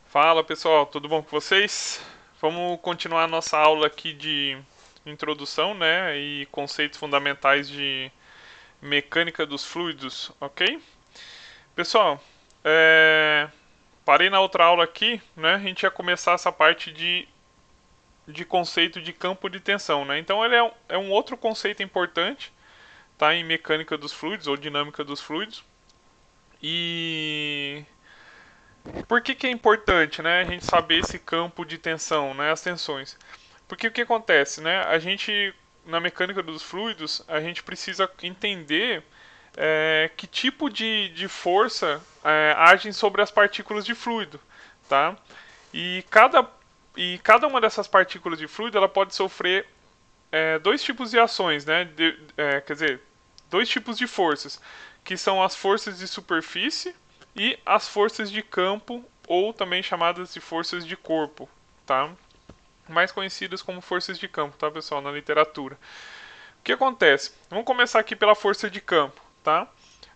Fala pessoal, tudo bom com vocês? Vamos continuar a nossa aula aqui de introdução, né, e conceitos fundamentais de mecânica dos fluidos, ok? Pessoal, parei na outra aula aqui, né, a gente ia começar essa parte de conceito de campo de tensão, né? Então ele é um outro conceito importante, tá, em mecânica dos fluidos ou dinâmica dos fluidos. E por que é importante, né, a gente saber esse campo de tensão, né, as tensões? Porque o que acontece, né, a gente, na mecânica dos fluidos, a gente precisa entender que tipo de força agem sobre as partículas de fluido, tá? E cada uma dessas partículas de fluido, ela pode sofrer dois tipos de ações, né, quer dizer, dois tipos de forças, que são as forças de superfície e as forças de campo, ou também chamadas de forças de corpo, tá? Mais conhecidas como forças de campo, tá, pessoal, na literatura. O que acontece? Vamos começar aqui pela força de campo, tá?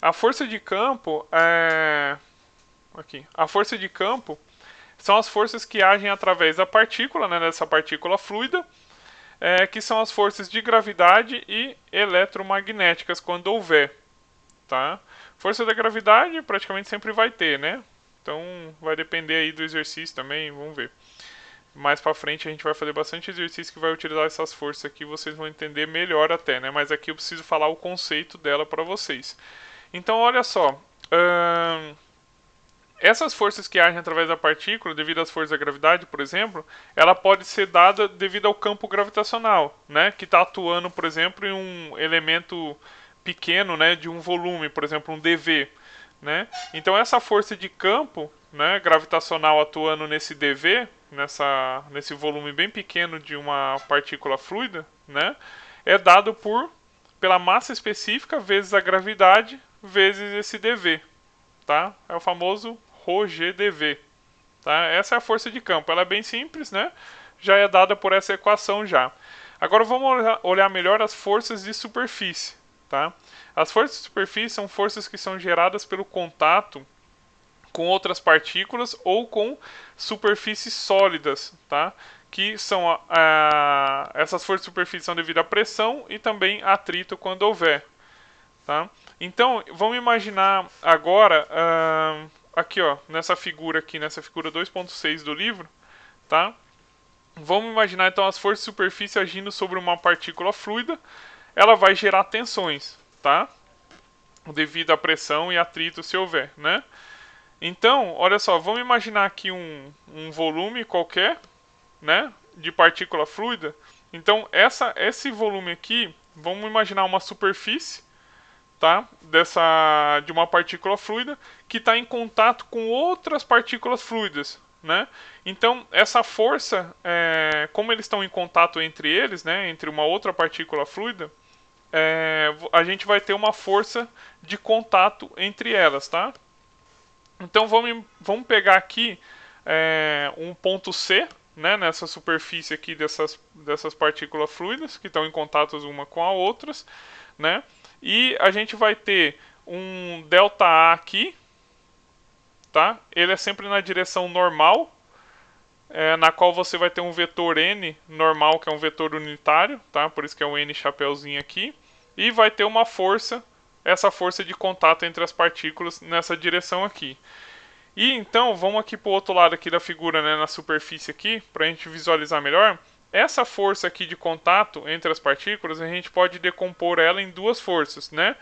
A força de campo aqui. A força de campo são as forças que agem através da partícula, né, dessa partícula fluida, que são as forças de gravidade e eletromagnéticas quando houver, tá? Força da gravidade praticamente sempre vai ter, né? Então vai depender aí do exercício também, vamos ver. Mais para frente a gente vai fazer bastante exercício que vai utilizar essas forças aqui, vocês vão entender melhor até, né? Mas aqui eu preciso falar o conceito dela para vocês. Então olha só, essas forças que agem através da partícula, devido às forças da gravidade, por exemplo, ela pode ser dada devido ao campo gravitacional, né? Que está atuando, por exemplo, em um elemento pequeno, né? De um volume, por exemplo, um dV, né? Então essa força de campo, né? Gravitacional atuando nesse dV, nesse volume bem pequeno de uma partícula fluida, né? É dado pela massa específica vezes a gravidade vezes esse dV, tá? É o famoso ρGdV, tá? Essa é a força de campo. Ela é bem simples, né? Já é dada por essa equação já. Agora vamos olhar melhor as forças de superfície, tá? As forças de superfície são forças que são geradas pelo contato com outras partículas ou com superfícies sólidas, tá? Que são essas forças de superfície são devido à pressão e também atrito quando houver, tá? Então, vamos imaginar agora, aqui ó, nessa figura aqui, nessa figura 2.6 do livro, tá? Vamos imaginar então as forças de superfície agindo sobre uma partícula fluida, ela vai gerar tensões, tá? Devido à pressão e atrito se houver, né? Então, olha só, vamos imaginar aqui um volume qualquer, né? De partícula fluida. Então, esse volume aqui, vamos imaginar uma superfície, tá? De uma partícula fluida que está em contato com outras partículas fluidas, né? Então essa força, como eles estão em contato entre eles, né? Entre uma outra partícula fluida, a gente vai ter uma força de contato entre elas, tá? Então vamos pegar aqui um ponto C, né, nessa superfície aqui dessas partículas fluidas que estão em contato uma com a outras, né? E a gente vai ter um ΔA aqui, tá? Ele é sempre na direção normal, na qual você vai ter um vetor n normal, que é um vetor unitário, tá? Por isso que é um n chapeuzinho aqui. E vai ter uma força, essa força de contato entre as partículas nessa direção aqui. E então, vamos aqui para o outro lado aqui da figura, né, na superfície aqui, para a gente visualizar melhor. Essa força aqui de contato entre as partículas, a gente pode decompor ela em duas forças, né?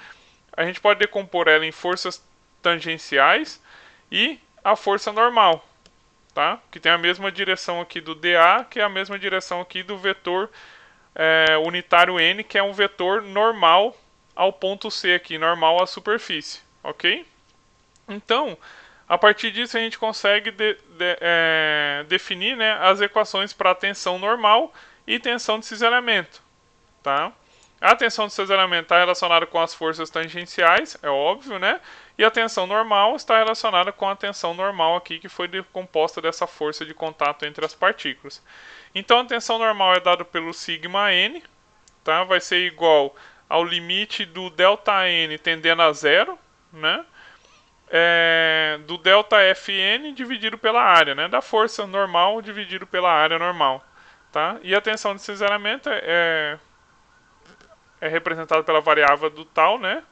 A gente pode decompor ela em forças tangenciais e a força normal, tá? Que tem a mesma direção aqui do dA, que é a mesma direção aqui do vetor unitário n, que é um vetor normal ao ponto C aqui, normal à superfície, ok? Então, a partir disso a gente consegue definir, né, as equações para tensão normal e tensão de cisalhamento, tá? A tensão de cisalhamento está relacionada com as forças tangenciais, é óbvio, né? E a tensão normal está relacionada com a tensão normal aqui, que foi composta dessa força de contato entre as partículas. Então a tensão normal é dada pelo sigma n, tá? Vai ser igual ao limite do ΔN tendendo a zero, né? do ΔFN dividido pela área, né? Da força normal dividido pela área normal. Tá? E a tensão de cinzelamento é representada pela variável do tal, né?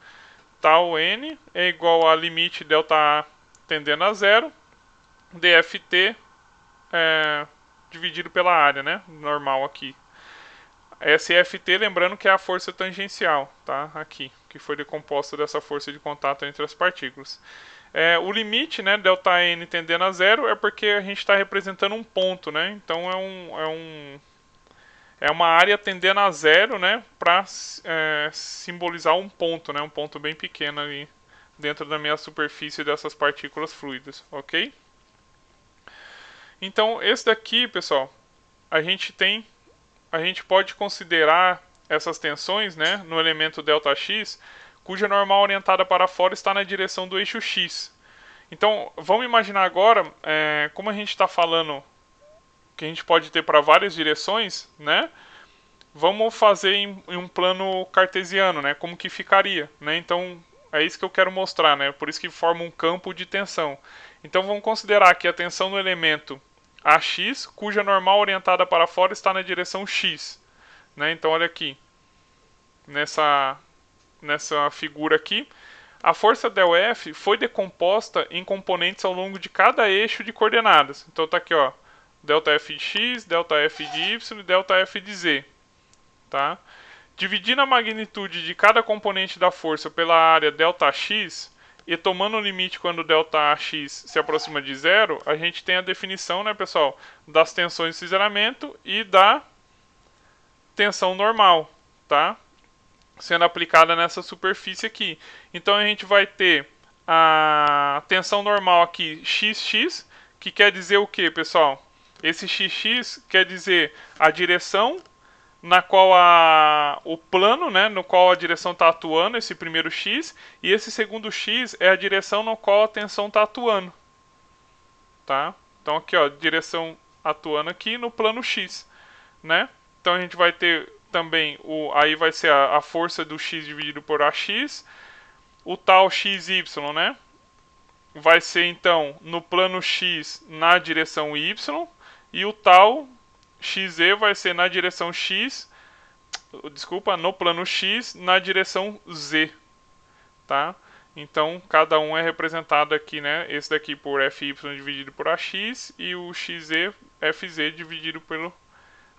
Tal N é igual a limite ΔA tendendo a zero, dft dividido pela área, né? Normal aqui. SFT, lembrando que é a força tangencial, tá? Aqui, que foi decomposta dessa força de contato entre as partículas. O limite, né, ΔN tendendo a zero, é porque a gente está representando um ponto, né? Então é uma área tendendo a zero, né, para simbolizar um ponto, né? Um ponto bem pequeno ali dentro da minha superfície dessas partículas fluidas, ok? Então esse daqui, pessoal, a gente pode considerar essas tensões, né, no elemento ΔX, cuja normal orientada para fora está na direção do eixo X. Então, vamos imaginar agora, como a gente está falando que a gente pode ter para várias direções, né? Vamos fazer em um plano cartesiano, né? Como que ficaria, né? Então, é isso que eu quero mostrar, né? Por isso que forma um campo de tensão. Então, vamos considerar que a tensão no elemento AX, cuja normal orientada para fora está na direção X. Né? Então, olha aqui, nessa figura aqui, a força ΔF foi decomposta em componentes ao longo de cada eixo de coordenadas. Então, está aqui, ó, ΔF de x, ΔF de y e ΔF de z. Tá? Dividindo a magnitude de cada componente da força pela área ΔX e tomando o limite quando ΔX se aproxima de zero, a gente tem a definição, né, pessoal, das tensões de cinzelamento e da tensão normal, tá? Sendo aplicada nessa superfície aqui. Então a gente vai ter a tensão normal aqui, XX, que quer dizer o que, pessoal? Esse XX quer dizer a direção na qual o plano, né, no qual a direção está atuando, esse primeiro X, e esse segundo X é a direção no qual a tensão está atuando. Tá? Então aqui, ó, direção atuando aqui no plano X, né? Então a gente vai ter também aí vai ser a força do X dividido por AX, o tal XY, né? Vai ser então no plano X na direção Y e o tal XZ vai ser na direção X, desculpa, no plano X na direção Z, tá? Então cada um é representado aqui, né? Esse daqui por FY dividido por AX e o XZ, FZ dividido pelo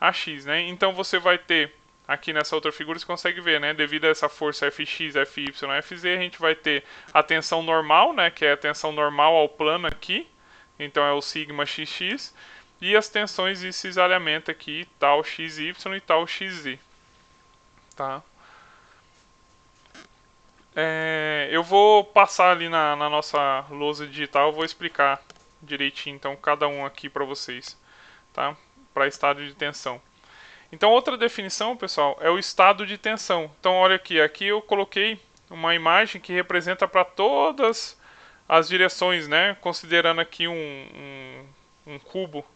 AX, né? Então você vai ter aqui nessa outra figura, você consegue ver, né? Devido a essa força Fx, Fy, Fz, a gente vai ter a tensão normal, né? Que é a tensão normal ao plano aqui. Então é o sigma xx. E as tensões de cisalhamento aqui, tal xy e tal xz. Tá? Eu vou passar ali na nossa lousa digital, eu vou explicar direitinho, então, cada um aqui para vocês. Tá? Para estado de tensão. Então, outra definição, pessoal, é o estado de tensão. Então, olha aqui. Aqui eu coloquei uma imagem que representa para todas as direções, né? Considerando aqui um cubo.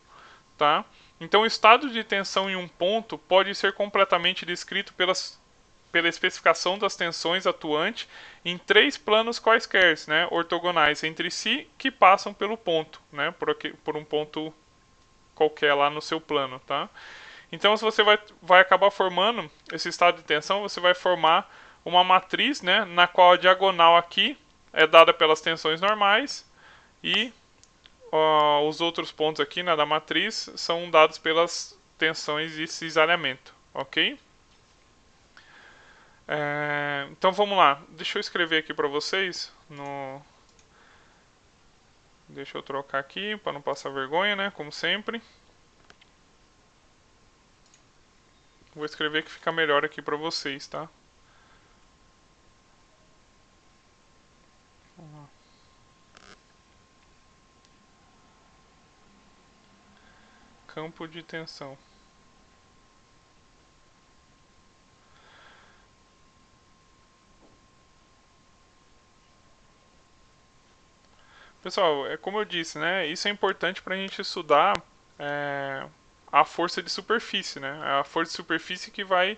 Tá? Então, o estado de tensão em um ponto pode ser completamente descrito pela especificação das tensões atuantes em três planos quaisquer, né? Ortogonais entre si, que passam pelo ponto, né? Por um ponto qualquer lá no seu plano. Tá? Então, se você vai acabar formando esse estado de tensão, você vai formar uma matriz, né, na qual a diagonal aqui é dada pelas tensões normais e os outros pontos aqui, né, da matriz são dados pelas tensões de cisalhamento, ok? Então vamos lá, deixa eu escrever aqui para vocês. Deixa eu trocar aqui para não passar vergonha, né, como sempre. Vou escrever que fica melhor aqui para vocês, tá? Campo de tensão. Pessoal, como eu disse, né? Isso é importante para a gente estudar a força de superfície, né? É a força de superfície que vai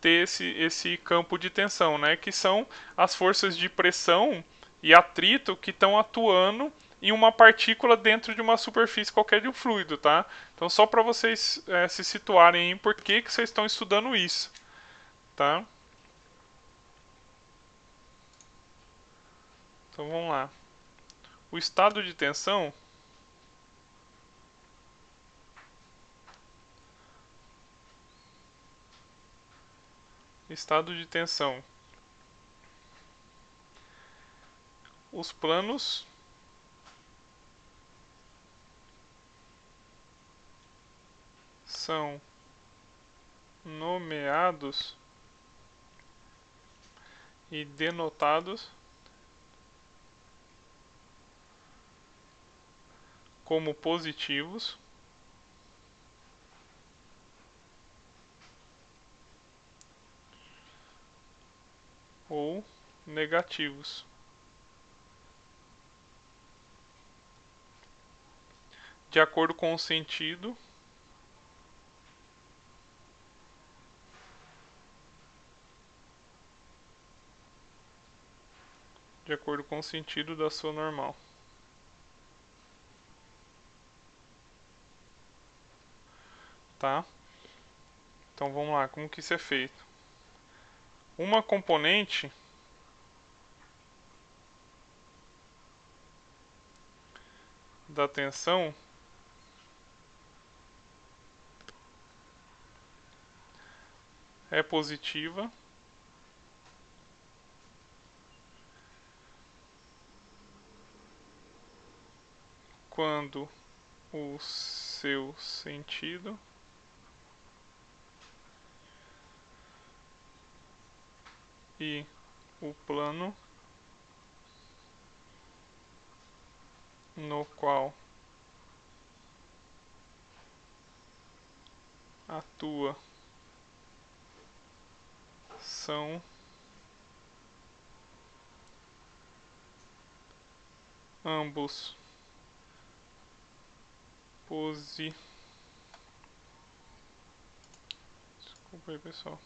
ter esse campo de tensão, né? Que são as forças de pressão e atrito que estão atuando em uma partícula dentro de uma superfície qualquer de um fluido, tá? Então só para vocês se situarem em por que vocês estão estudando isso, tá? Então vamos lá. O estado de tensão os planos são nomeados e denotados como positivos ou negativos, de acordo com o sentido da sua normal. Tá? Então vamos lá, como que isso é feito? Uma componente da tensão é positiva quando o seu sentido e o plano no qual atua são ambos positivos. Desculpa aí, pessoal.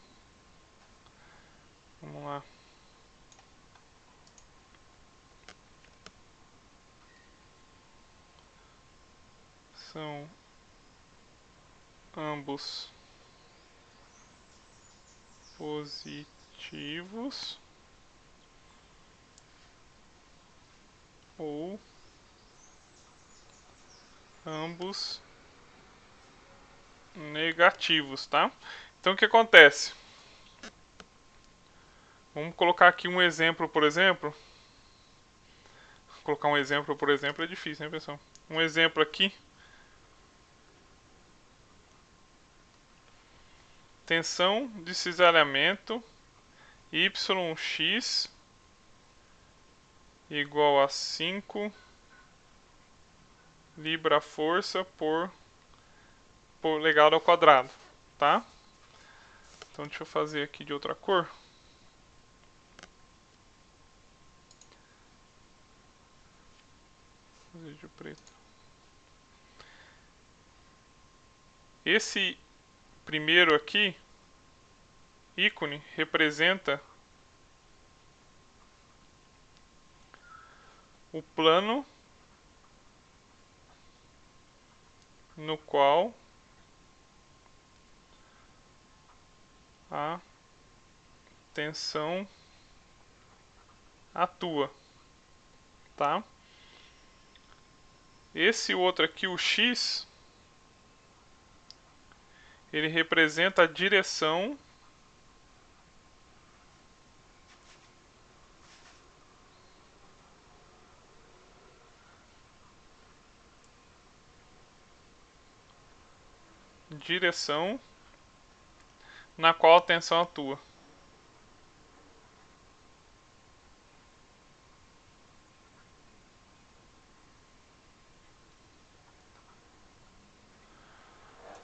Vamos lá. São ambos positivos ou ambos negativos, tá? Então o que acontece? Vamos colocar aqui um exemplo, por exemplo. Colocar um exemplo, por exemplo, é difícil, né, pessoal? Um exemplo aqui. Tensão de cisalhamento YX igual a 5 libra-força por polegada ao quadrado, tá? Então deixa eu fazer aqui de outra cor. Vou fazer de preto. Esse primeiro aqui, ícone, representa o plano no qual a tensão atua, tá? Esse outro aqui, o X, ele representa a direção na qual a tensão atua.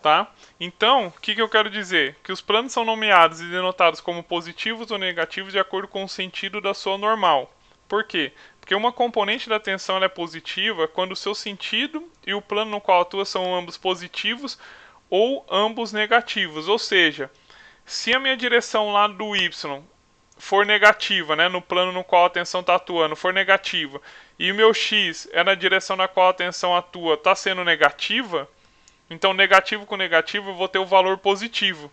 Tá? Então, o que eu quero dizer? Que os planos são nomeados e denotados como positivos ou negativos de acordo com o sentido da sua normal. Por quê? Porque uma componente da tensão é positiva quando o seu sentido e o plano no qual atua são ambos positivos ou ambos negativos. Ou seja, se a minha direção lá do y for negativa, né, no plano no qual a tensão está atuando, for negativa, e o meu x é na direção na qual a tensão atua, está sendo negativa, então negativo com negativo eu vou ter o valor positivo,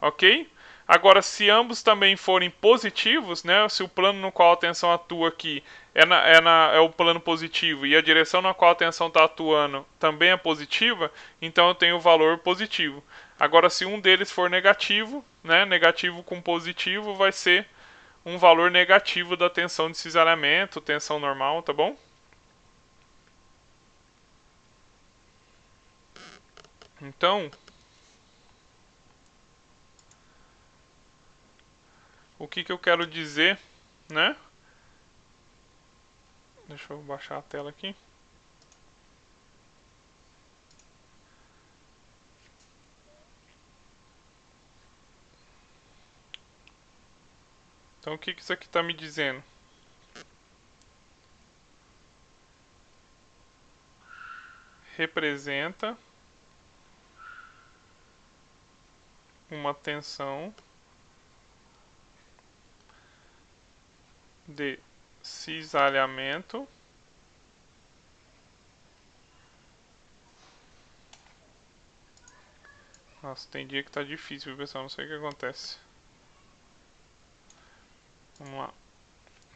ok? Agora, se ambos também forem positivos, né, se o plano no qual a tensão atua aqui é o plano positivo e a direção na qual a tensão está atuando também é positiva, então eu tenho o valor positivo. Agora, se um deles for negativo, né, negativo com positivo, vai ser um valor negativo da tensão de cisalhamento, tensão normal, tá bom? Então, o que eu quero dizer, né? Deixa eu baixar a tela aqui. Então, o que isso aqui está me dizendo? Representa uma tensão de cisalhamento Nossa, tem dia que tá difícil, pessoal, não sei o que acontece. Vamos lá.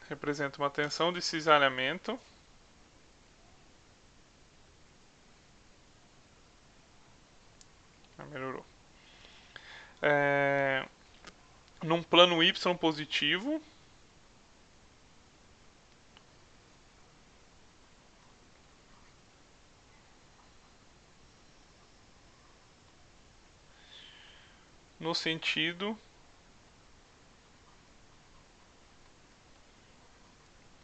Representa uma tensão de cisalhamento melhorou. Num plano Y positivo. No sentido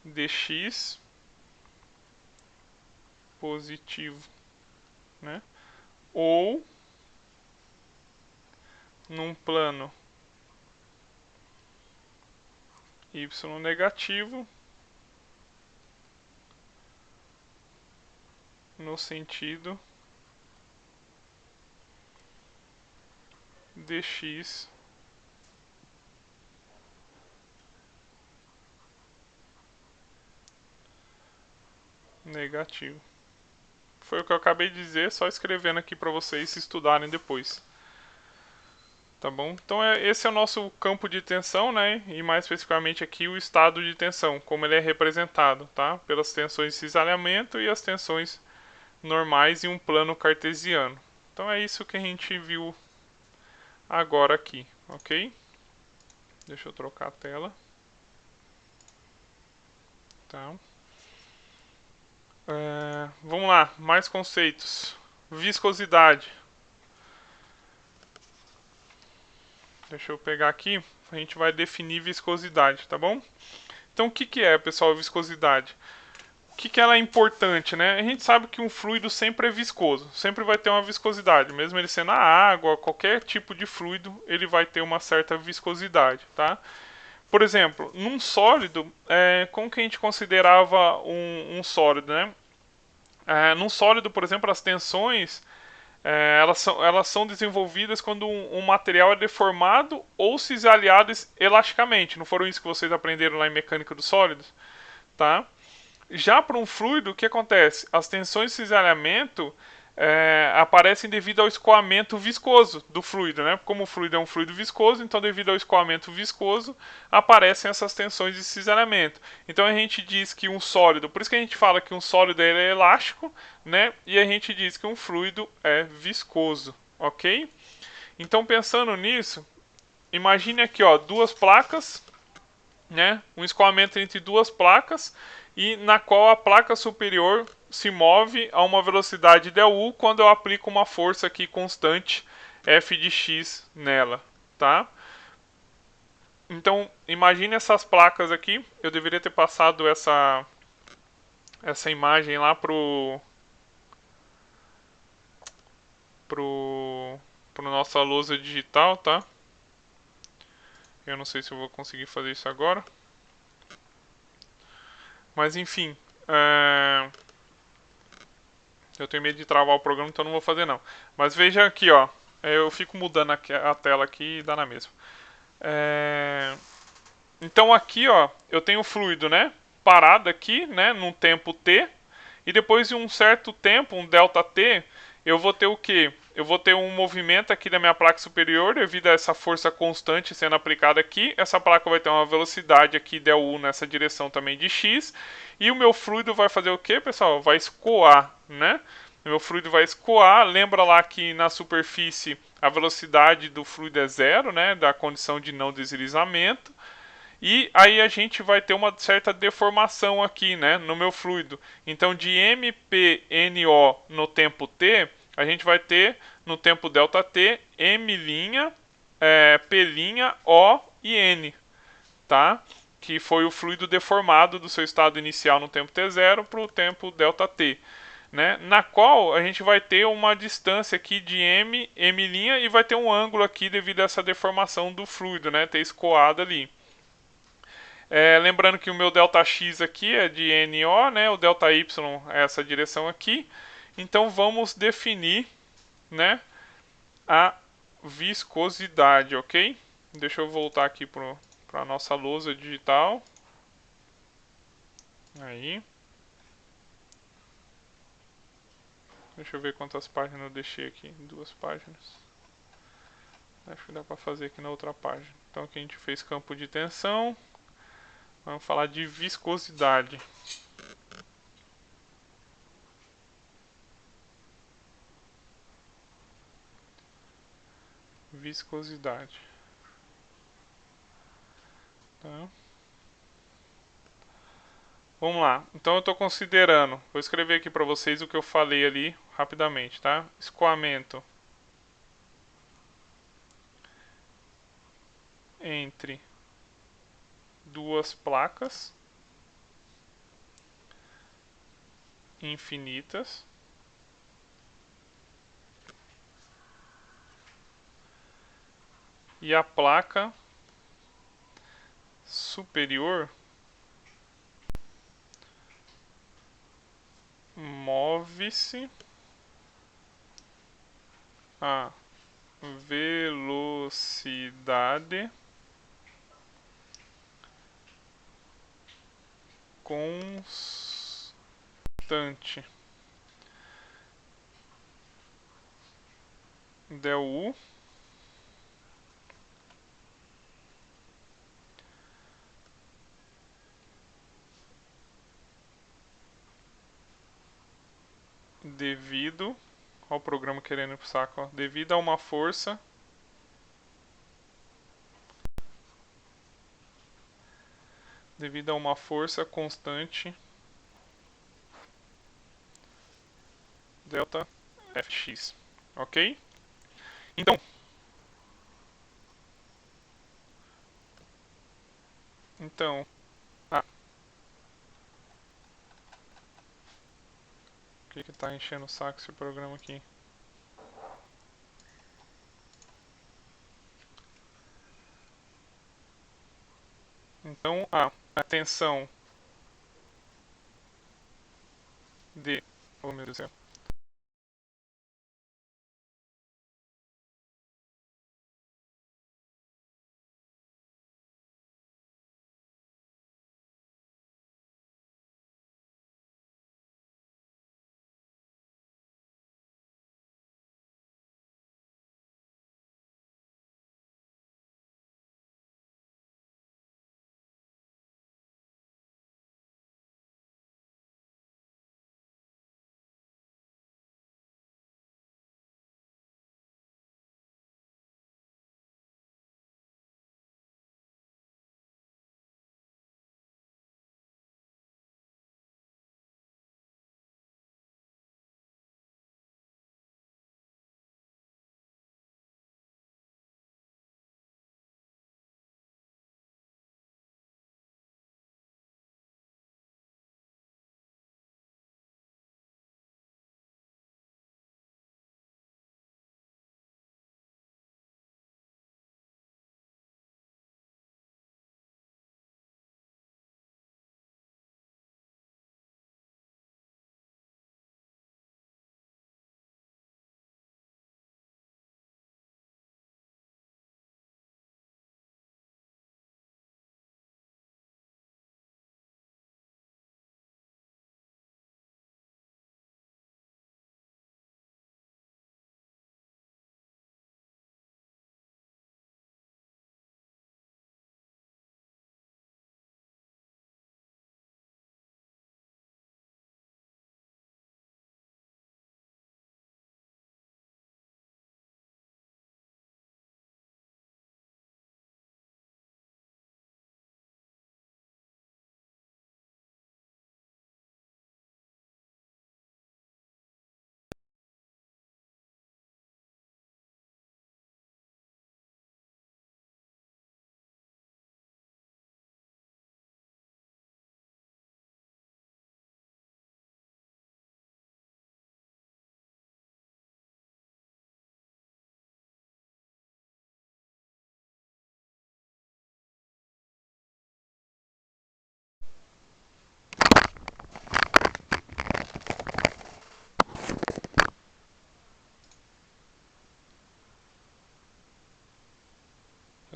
de x positivo, né? Ou num plano y negativo no sentido de x negativo. Foi o que eu acabei de dizer, só escrevendo aqui para vocês se estudarem depois. Tá bom? Então esse é o nosso campo de tensão, né? E mais especificamente aqui o estado de tensão, como ele é representado, tá? Pelas tensões de cisalhamento e as tensões normais em um plano cartesiano. Então é isso que a gente viu agora aqui, ok? Deixa eu trocar a tela. Tá. Vamos lá, mais conceitos. Viscosidade. Deixa eu pegar aqui, a gente vai definir viscosidade, tá bom? Então o que é, pessoal, viscosidade? O que ela é importante, né? A gente sabe que um fluido sempre é viscoso, sempre vai ter uma viscosidade, mesmo ele sendo a água, qualquer tipo de fluido, ele vai ter uma certa viscosidade, tá? Por exemplo, num sólido, como que a gente considerava um sólido, né? Num sólido, por exemplo, as tensões elas são desenvolvidas quando um material é deformado ou cisalhado elasticamente. Não foram isso que vocês aprenderam lá em mecânica dos sólidos? Tá? Já para um fluido, o que acontece? As tensões de cisalhamento aparecem devido ao escoamento viscoso do fluido, né? Como o fluido é um fluido viscoso, então devido ao escoamento viscoso aparecem essas tensões de cisalhamento. Então a gente diz que um sólido, por isso que a gente fala que um sólido é elástico, né? E a gente diz que um fluido é viscoso, ok? Então pensando nisso, imagine aqui, ó, duas placas, né? Um escoamento entre duas placas e na qual a placa superior se move a uma velocidade ΔU quando eu aplico uma força aqui constante F de x nela, tá? Então, imagine essas placas aqui. Eu deveria ter passado essa imagem lá pro nossa lousa digital, tá? Eu não sei se eu vou conseguir fazer isso agora. Mas enfim, eu tenho medo de travar o programa, então não vou fazer não. Mas veja aqui, ó. Eu fico mudando a tela aqui e dá na mesma. Então aqui, ó, eu tenho o fluido, né, parado aqui, né, num tempo t, e depois de um certo tempo, um ΔT, eu vou ter o quê? Eu vou ter um movimento aqui da minha placa superior devido a essa força constante sendo aplicada aqui. Essa placa vai ter uma velocidade aqui ΔU nessa direção também de x. E o meu fluido vai fazer o quê, pessoal? Vai escoar, né? O meu fluido vai escoar. Lembra lá que na superfície a velocidade do fluido é zero, né? Da condição de não deslizamento. E aí a gente vai ter uma certa deformação aqui, né, no meu fluido. Então de MPNO no tempo t, a gente vai ter no tempo ΔT M', P', O e N, tá? Que foi o fluido deformado do seu estado inicial no tempo t0 para o tempo ΔT. Né, na qual a gente vai ter uma distância aqui de M', e vai ter um ângulo aqui devido a essa deformação do fluido, né, ter escoado ali. Lembrando que o meu ΔX aqui é de NO, né? O ΔY é essa direção aqui. Então vamos definir, né, a viscosidade, ok? Deixa eu voltar aqui para a nossa lousa digital. Aí. Deixa eu ver quantas páginas eu deixei aqui. 2 páginas. Acho que dá para fazer aqui na outra página. Então aqui a gente fez campo de tensão. Vamos falar de viscosidade. Viscosidade. Tá? Vamos lá. Então eu estou considerando. Vou escrever aqui para vocês o que eu falei ali rapidamente, tá? Escoamento entre duas placas infinitas e a placa superior move-se a velocidade constante ΔU devido ao programa querendo ir pro saco, ó, devido a uma força constante delta Fx, ok? Então, então, ah, o que tá enchendo o saco esse programa aqui? Então, a tensão de, oh meu Deus do céu,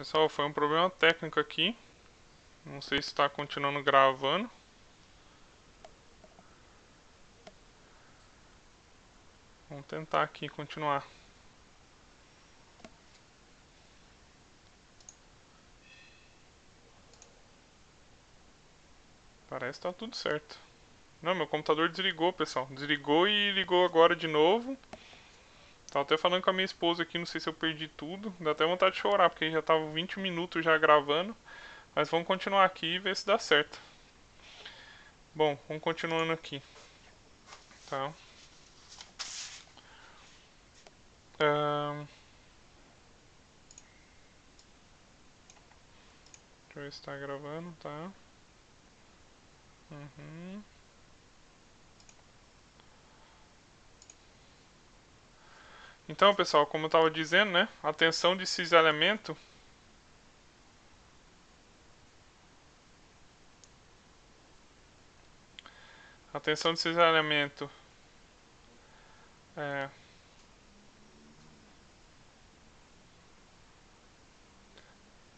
Pessoal, foi um problema técnico aqui. Não sei se está continuando gravando. Vamos tentar aqui continuar. Parece que tá tudo certo. Não, meu computador desligou, pessoal. Desligou e ligou agora de novo. Tava até falando com a minha esposa aqui, não sei se eu perdi tudo. Dá até vontade de chorar, porque já tava 20 minutos já gravando. Mas vamos continuar aqui e ver se dá certo. Bom, vamos continuando aqui. Tá. Ahn, deixa eu ver se tá gravando, tá. Uhum. Então, pessoal, como eu estava dizendo, né, a tensão de cisalhamento é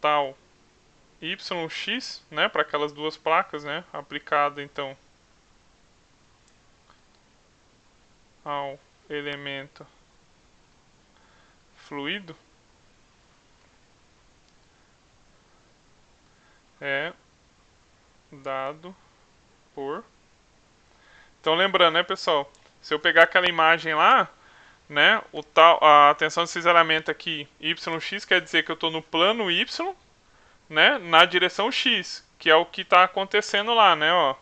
tal YX, né, para aquelas duas placas, né, aplicada então ao elemento fluido é dado por. Então, lembrando, né, pessoal, se eu pegar aquela imagem lá, né, a tensão de cisalhamento aqui, YX, quer dizer que eu estou no plano Y, né, na direção X, que é o que está acontecendo lá, né, ó.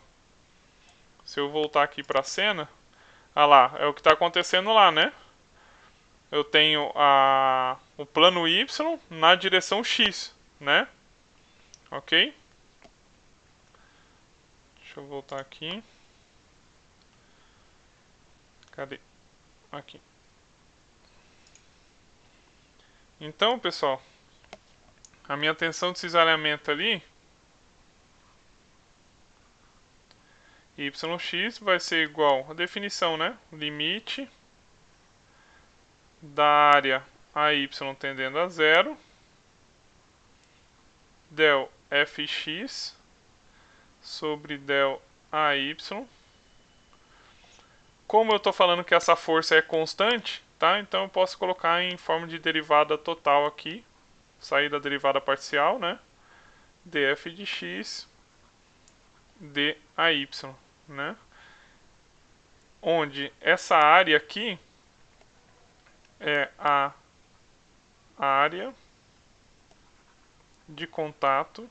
Se eu voltar aqui para a cena, ah lá, é o que está acontecendo lá, né? Eu tenho o plano Y na direção X, né? Ok? Deixa eu voltar aqui. Cadê? Aqui. Então, pessoal, a minha tensão de cisalhamento ali, YX vai ser igual a definição, né? Limite da área AY tendendo a zero, del Fx sobre del AY. Como eu estou falando que essa força é constante, tá? Então eu posso colocar em forma de derivada total aqui, sair da derivada parcial, né? df de x dy, né? Onde essa área aqui é a área de contato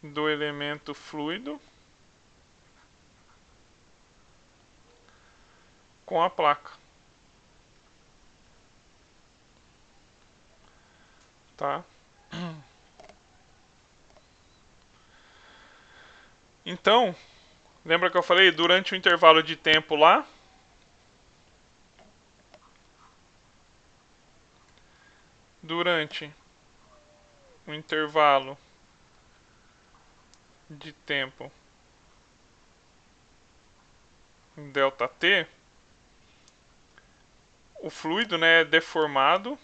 do elemento fluido com a placa, tá? Então, lembra que eu falei durante o intervalo de tempo lá? Durante o intervalo de tempo delta t, o fluido, né, é deformado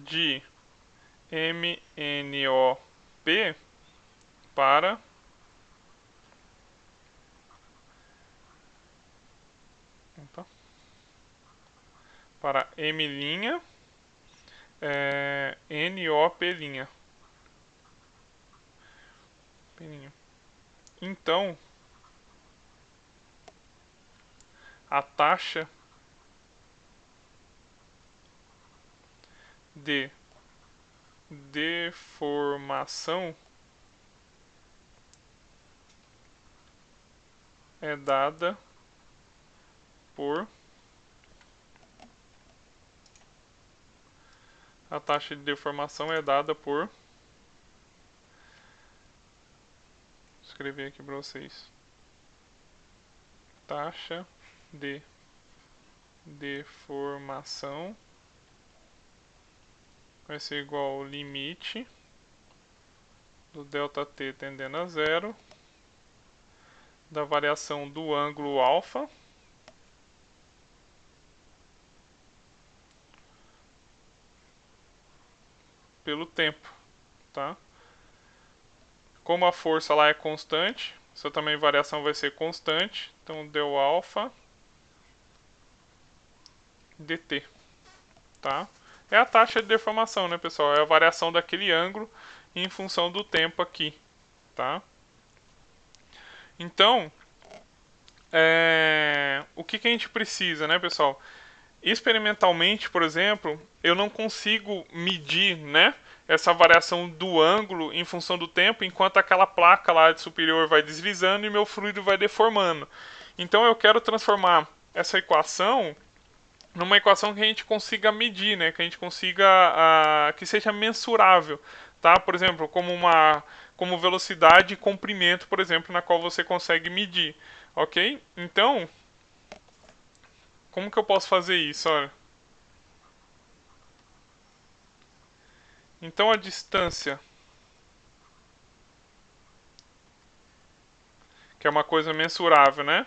de MNOP para M', NOP'. Então, a taxa de deformação é dada por a taxa de deformação é dada por, vou escrever aqui para vocês, taxa de deformação vai ser igual ao limite do ΔT tendendo a zero, da variação do ângulo alfa pelo tempo, tá? Como a força lá é constante, essa também variação vai ser constante, então del alfa dt, tá? É a taxa de deformação, né, pessoal? É a variação daquele ângulo em função do tempo aqui, tá? Então, o que a gente precisa, né, pessoal? Experimentalmente, por exemplo, eu não consigo medir, né, essa variação do ângulo em função do tempo, enquanto aquela placa lá de superior vai deslizando e meu fluido vai deformando. Então eu quero transformar essa equação numa equação que a gente consiga medir, né, que a gente consiga que seja mensurável, tá? Por exemplo, como velocidade e comprimento, por exemplo, na qual você consegue medir, ok? Então, como que eu posso fazer isso? Olha. Então a distância, que é uma coisa mensurável, né?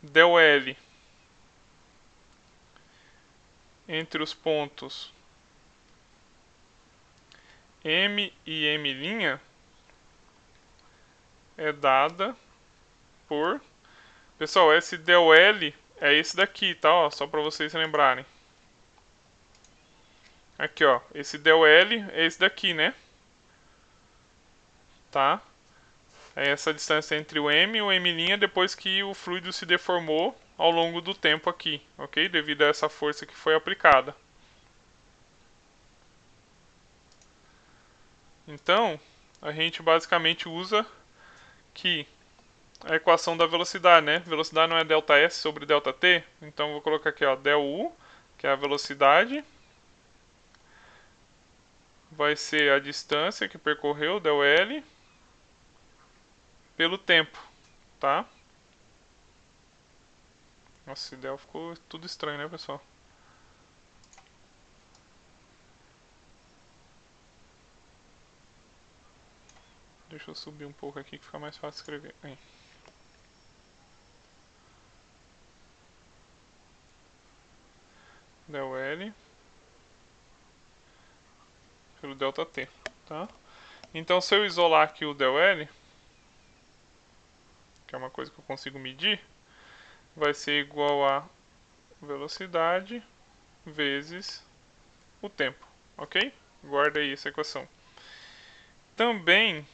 Del L entre os pontos M e M' é dada por... Pessoal, esse del L é esse daqui, tá? Ó, só para vocês lembrarem. Aqui, ó. Esse del L é esse daqui, né? Tá? É essa distância entre o M e o M' depois que o fluido se deformou ao longo do tempo aqui, ok? Devido a essa força que foi aplicada. Então, a gente basicamente usa que a equação da velocidade, né? Velocidade não é ΔS sobre ΔT, então vou colocar aqui, ó, del U, que é a velocidade, vai ser a distância que percorreu, del L, pelo tempo, tá? Nossa, esse del ficou tudo estranho, né, pessoal? Deixa eu subir um pouco aqui que fica mais fácil escrever. Aí. Del L pelo ΔT, tá? Então, se eu isolar aqui o del L, que é uma coisa que eu consigo medir, vai ser igual a velocidade vezes o tempo, ok? Guarda aí essa equação. Também,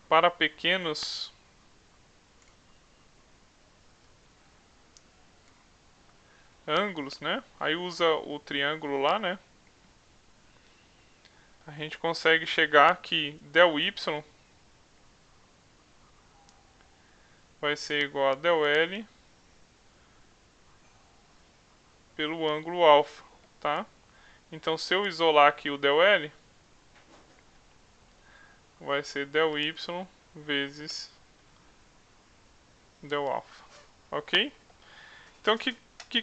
para pequenos ângulos, né? Aí usa o triângulo lá, né? A gente consegue chegar que del y vai ser igual a del L pelo ângulo alfa, tá? Então, se eu isolar aqui o del L, vai ser del y vezes del alfa, ok? Então, o que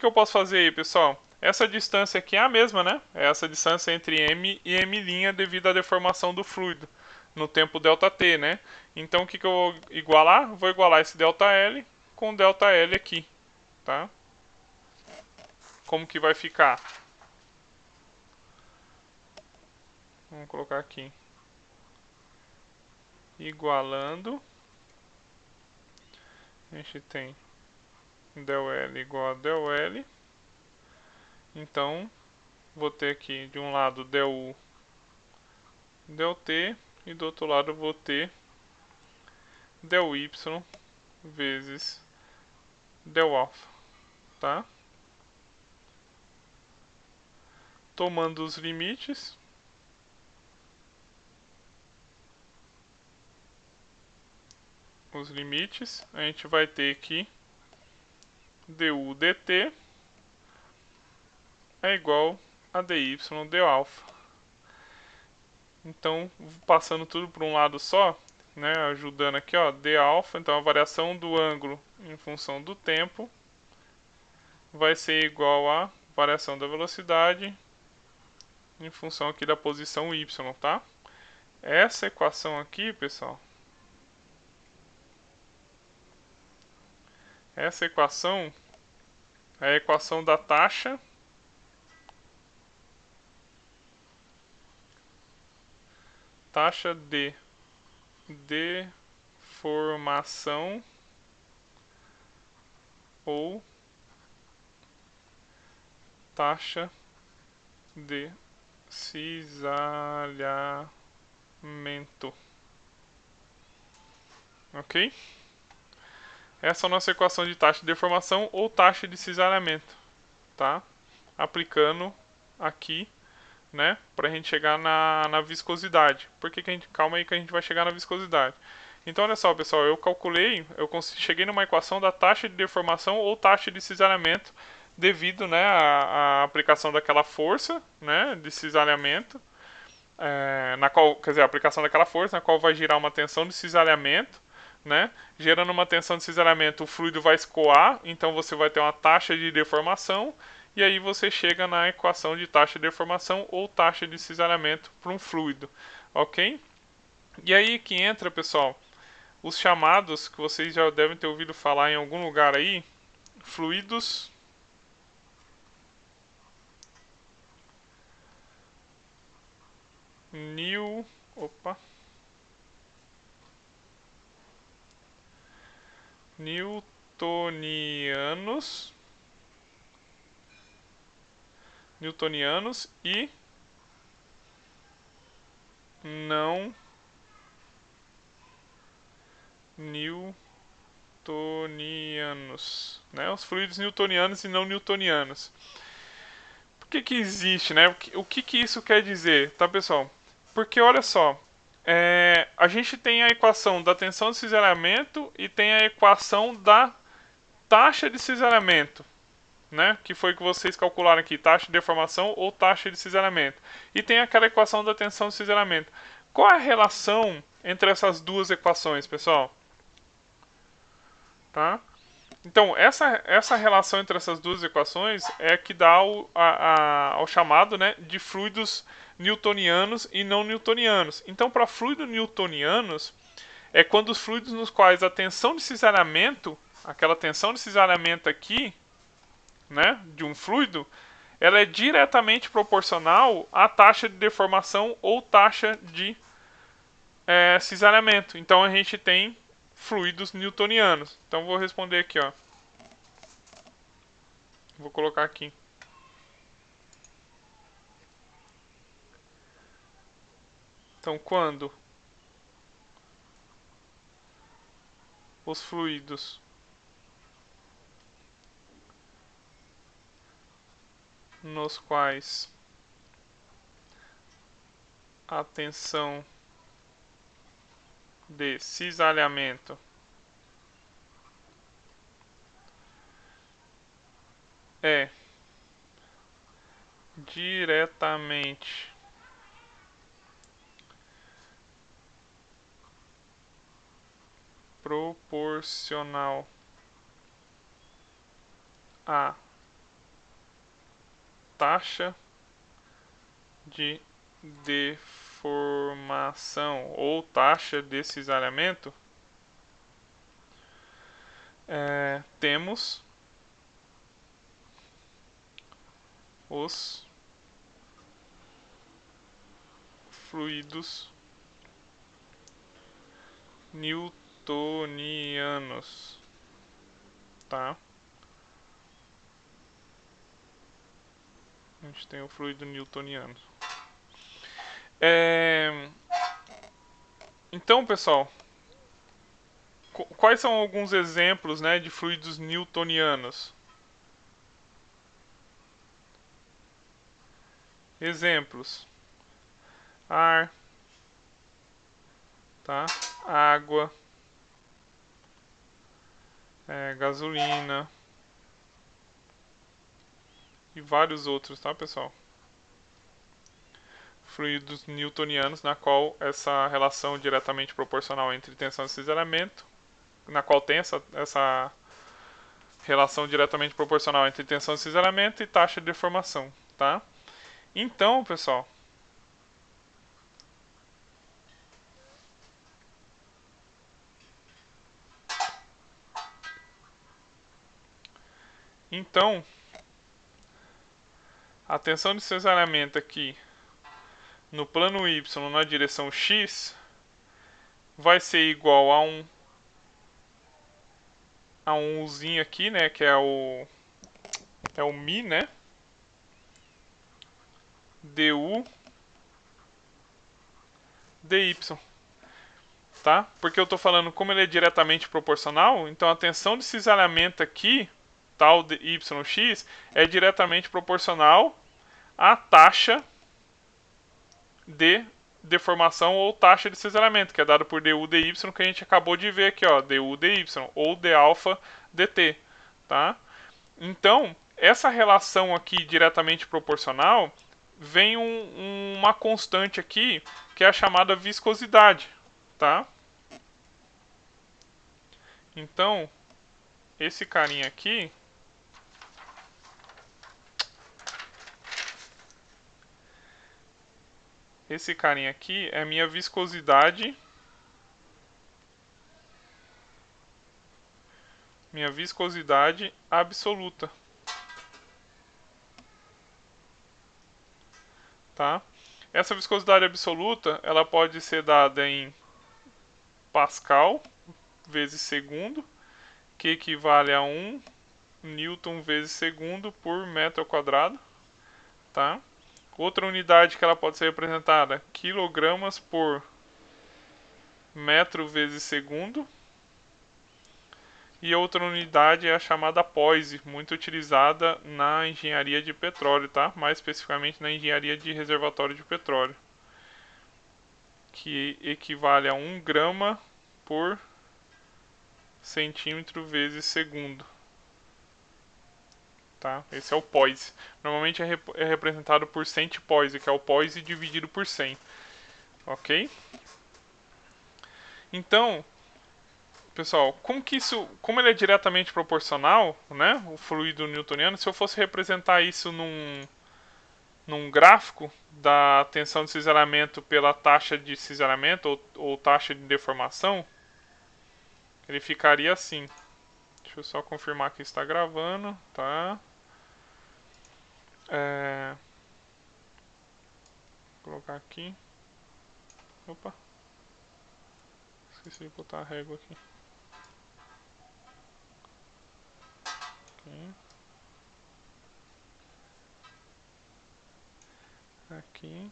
eu posso fazer aí, pessoal? Essa distância aqui é a mesma, né? É essa distância entre M e M' devido à deformação do fluido no tempo ΔT, né? Então, o que eu vou igualar? Vou igualar esse ΔL com ΔL aqui, tá? Como que vai ficar? Vamos colocar aqui. Igualando, a gente tem del L igual a del L. Então, vou ter aqui de um lado del U, del T, e do outro lado vou ter del Y vezes del alfa, tá? Tomando os limites, a gente vai ter que du dt é igual a dy del alfa. Então, passando tudo para um lado só, né, ajudando aqui, ó, d alfa, então a variação do ângulo em função do tempo vai ser igual a variação da velocidade em função aqui da posição y, tá? Essa equação aqui, pessoal, essa equação é a equação da taxa de deformação ou taxa de cisalhamento. Ok? Essa é a nossa equação de taxa de deformação ou taxa de cisalhamento, tá? Aplicando aqui, né, para a gente chegar na viscosidade. Por que a gente, calma aí que a gente vai chegar na viscosidade. Então, olha só, pessoal, eu calculei, cheguei numa equação da taxa de deformação ou taxa de cisalhamento devido, né, à aplicação daquela força, né, de cisalhamento, na qual, quer dizer, a aplicação daquela força na qual vai girar uma tensão de cisalhamento, né? Gerando uma tensão de cisalhamento, o fluido vai escoar, então você vai ter uma taxa de deformação, e aí você chega na equação de taxa de deformação ou taxa de cisalhamento para um fluido, ok? E aí que entra, pessoal, os chamados que vocês já devem ter ouvido falar em algum lugar aí, fluidos new, opa, newtonianos e não newtonianos, né? Os fluidos newtonianos e não newtonianos. Por que existe, né? O que isso quer dizer, tá, pessoal? Porque olha só, a gente tem a equação da tensão de cisalhamento e tem a equação da taxa de cisalhamento, né? Que foi que vocês calcularam aqui, taxa de deformação ou taxa de cisalhamento. E tem aquela equação da tensão de cisalhamento. Qual é a relação entre essas duas equações, pessoal? Tá? Então, essa relação entre essas duas equações é que dá ao chamado, né, de fluidos newtonianos e não newtonianos. Então, para fluidos newtonianos, é quando os fluidos nos quais a tensão de cisalhamento, aquela tensão de cisalhamento aqui, né, de um fluido, ela é diretamente proporcional à taxa de deformação ou taxa de cisalhamento. Então, a gente tem fluidos newtonianos. Então, vou responder aqui, ó. Vou colocar aqui. Então, quando os fluidos nos quais a tensão de cisalhamento é diretamente proporcional à taxa de deformação ou taxa de cisalhamento, temos os fluidos newtonianos, tá? A gente tem o fluido newtoniano. Então, pessoal, quais são alguns exemplos, né, de fluidos newtonianos? Exemplos: ar, tá? Água, gasolina e vários outros, tá, pessoal? Fluidos newtonianos, na qual essa relação diretamente proporcional entre tensão e cisalhamento, na qual tem essa relação diretamente proporcional entre tensão e cisalhamento e taxa de deformação, tá? Então, pessoal, a tensão de cisalhamento aqui no plano Y na direção X vai ser igual a um Uzinho aqui, né, que é o Mi, né, du dy, tá? Porque eu estou falando como ele é diretamente proporcional, então a tensão de cisalhamento aqui, tal de yx, é diretamente proporcional à taxa de deformação ou taxa de cisalhamento, que é dado por du dy, que a gente acabou de ver aqui, ó, du dy, ou d alfa dt, tá? Então, essa relação aqui diretamente proporcional vem uma constante aqui, que é a chamada viscosidade, tá? Então, esse carinha aqui, é minha viscosidade absoluta, tá? Essa viscosidade absoluta, ela pode ser dada em Pascal vezes segundo, que equivale a 1 Newton vezes segundo por metro ao quadrado, tá? Outra unidade que ela pode ser representada, quilogramas por metro vezes segundo. E outra unidade é a chamada Poise, muito utilizada na engenharia de petróleo, tá? Mais especificamente na engenharia de reservatório de petróleo, que equivale a 1 grama por centímetro vezes segundo. Tá? Esse é o Poise. Normalmente é representado por centipoise, que é o Poise dividido por 100. Ok? Então, pessoal, como ele é diretamente proporcional, né, o fluido newtoniano, se eu fosse representar isso num gráfico da tensão de cisalhamento pela taxa de cisalhamento ou taxa de deformação, ele ficaria assim. Deixa eu só confirmar que está gravando, tá? Vou colocar aqui. Opa. Esqueci de botar a régua aqui. Aqui.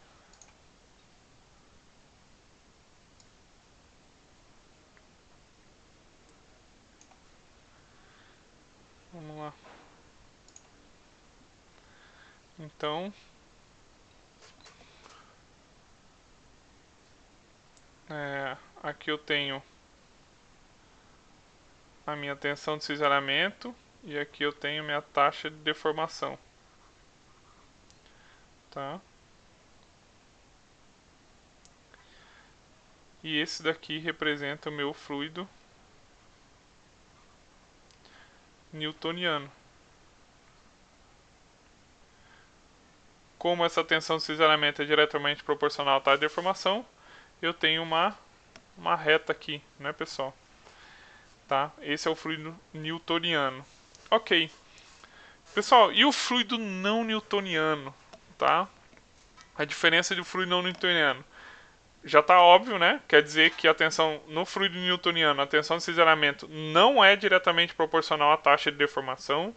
Vamos lá. Então, aqui eu tenho a minha tensão de cisalhamento e aqui eu tenho minha taxa de deformação, tá? E esse daqui representa o meu fluido newtoniano. Como essa tensão de cisalhamento é diretamente proporcional à taxa de deformação, eu tenho uma reta aqui, né, pessoal? Tá? Esse é o fluido newtoniano. Ok. Pessoal, e o fluido não newtoniano, tá? A diferença do fluido não newtoniano já está óbvio, né? Quer dizer que a tensão no fluido newtoniano, a tensão de cisalhamento não é diretamente proporcional à taxa de deformação.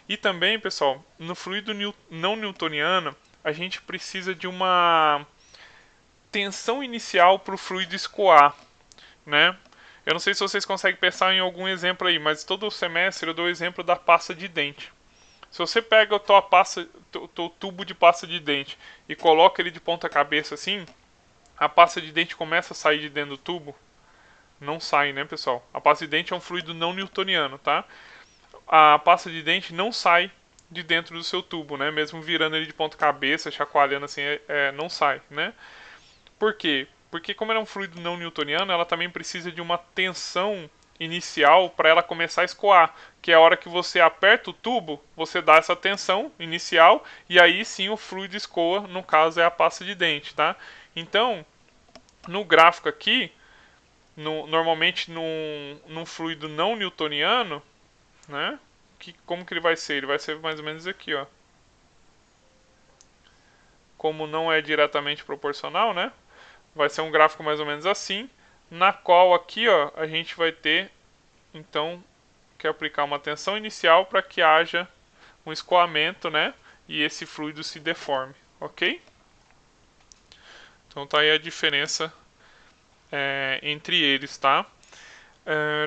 E também, pessoal, no fluido não newtoniano, a gente precisa de uma tensão inicial para o fluido escoar, né? Eu não sei se vocês conseguem pensar em algum exemplo aí, mas todo semestre eu dou o exemplo da pasta de dente. Se você pega o teu tubo de pasta de dente e coloca ele de ponta cabeça assim, a pasta de dente começa a sair de dentro do tubo? Não sai, né, pessoal? A pasta de dente é um fluido não newtoniano, tá? A pasta de dente não sai de dentro do seu tubo, né? Mesmo virando ele de ponta cabeça, chacoalhando assim, não sai, né? Por quê? Porque como ela é um fluido não newtoniano, ela também precisa de uma tensão inicial para ela começar a escoar, que é a hora que você aperta o tubo, você dá essa tensão inicial e aí sim o fluido escoa, no caso é a pasta de dente, tá? Então, no gráfico aqui, normalmente num fluido não newtoniano, né? Como que ele vai ser? Ele vai ser mais ou menos aqui, ó. Como não é diretamente proporcional, né? Vai ser um gráfico mais ou menos assim, na qual aqui, ó, a gente vai ter, então, que aplicar uma tensão inicial para que haja um escoamento, né? E esse fluido se deforme, ok? Então tá aí a diferença entre eles, tá?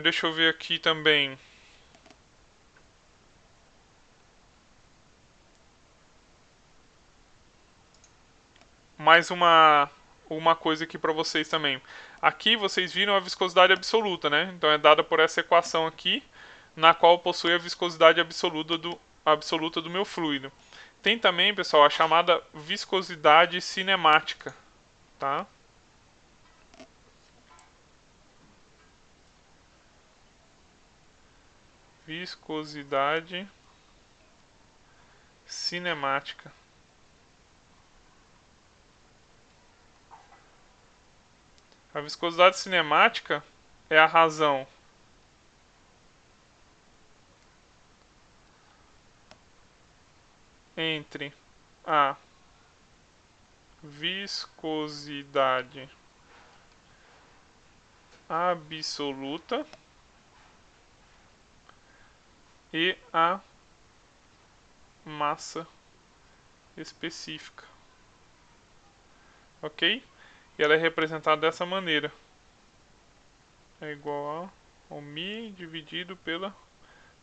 Deixa eu ver aqui também. Mais uma coisa aqui para vocês também. Aqui vocês viram a viscosidade absoluta, né? Então é dada por essa equação aqui, na qual possui a viscosidade absoluta do meu fluido. Tem também, pessoal, a chamada viscosidade cinemática, tá? Viscosidade cinemática. A viscosidade cinemática é a razão entre a viscosidade absoluta e a massa específica. Ok? E ela é representada dessa maneira. É igual ao μ dividido pela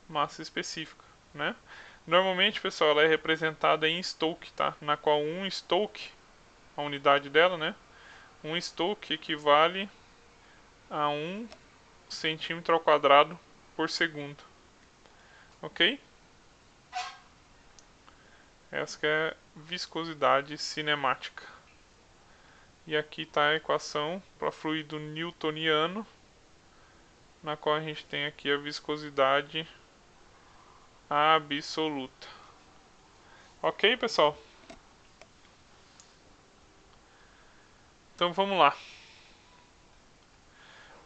massa específica, né? Normalmente, pessoal, ela é representada em Stoke, tá? Na qual um Stoke, a unidade dela, né? Um Stoke equivale a 1 centímetro ao quadrado por segundo. Ok? Essa que é a viscosidade cinemática. E aqui está a equação para fluido newtoniano, na qual a gente tem aqui a viscosidade absoluta. Ok, pessoal? Então vamos lá.